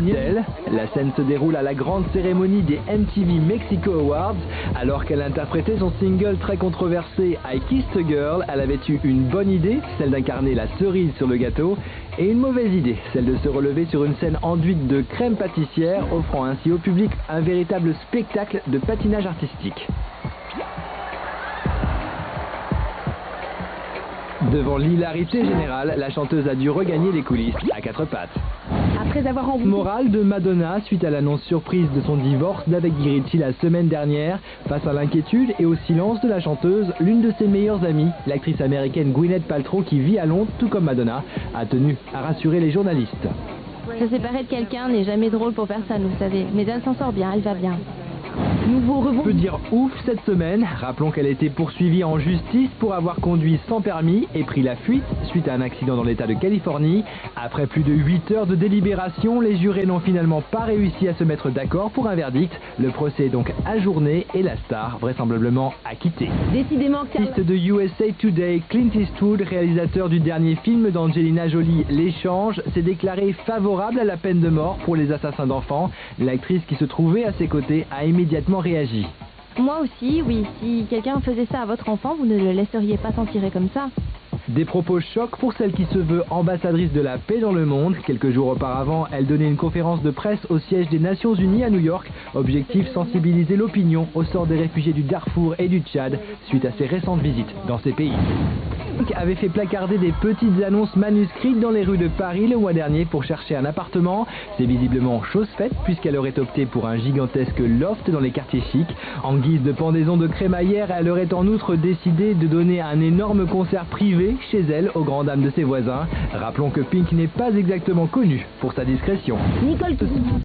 Celle, la scène se déroule à la grande cérémonie des MTV Mexico Awards. Alors qu'elle interprétait son single très controversé I Kissed a Girl, elle avait eu une bonne idée, celle d'incarner la cerise sur le gâteau, et une mauvaise idée, celle de se relever sur une scène enduite de crème pâtissière, offrant ainsi au public un véritable spectacle de patinage artistique. Devant l'hilarité générale, la chanteuse a dû regagner les coulisses à quatre pattes. Après avoir rembourté... Morale de Madonna suite à l'annonce surprise de son divorce d'avec Guy Ritchie la semaine dernière. Face à l'inquiétude et au silence de la chanteuse, l'une de ses meilleures amies, l'actrice américaine Gwyneth Paltrow, qui vit à Londres tout comme Madonna, a tenu à rassurer les journalistes. Se séparer de quelqu'un n'est jamais drôle pour personne, vous savez, mais elle s'en sort bien, elle va bien. On peut dire ouf cette semaine. Rappelons qu'elle a été poursuivie en justice pour avoir conduit sans permis et pris la fuite suite à un accident dans l'état de Californie. Après plus de 8 heures de délibération, les jurés n'ont finalement pas réussi à se mettre d'accord pour un verdict. Le procès est donc ajourné et la star vraisemblablement acquittée. Décidément que... L'artiste de USA Today, Clint Eastwood, réalisateur du dernier film d'Angelina Jolie, L'échange, s'est déclaré favorable à la peine de mort pour les assassins d'enfants. L'actrice qui se trouvait à ses côtés a immédiatement réagi. Moi aussi, oui. Si quelqu'un faisait ça à votre enfant, vous ne le laisseriez pas s'en tirer comme ça. Des propos chocs pour celle qui se veut ambassadrice de la paix dans le monde. Quelques jours auparavant, elle donnait une conférence de presse au siège des Nations Unies à New York. Objectif, sensibiliser l'opinion au sort des réfugiés du Darfour et du Tchad suite à ses récentes visites dans ces pays. Avait fait placarder des petites annonces manuscrites dans les rues de Paris le mois dernier pour chercher un appartement. C'est visiblement chose faite puisqu'elle aurait opté pour un gigantesque loft dans les quartiers chics. En guise de pendaison de crémaillère, elle aurait en outre décidé de donner un énorme concert privé chez elle aux grandes dames de ses voisins. Rappelons que Pink n'est pas exactement connue pour sa discrétion. Nicole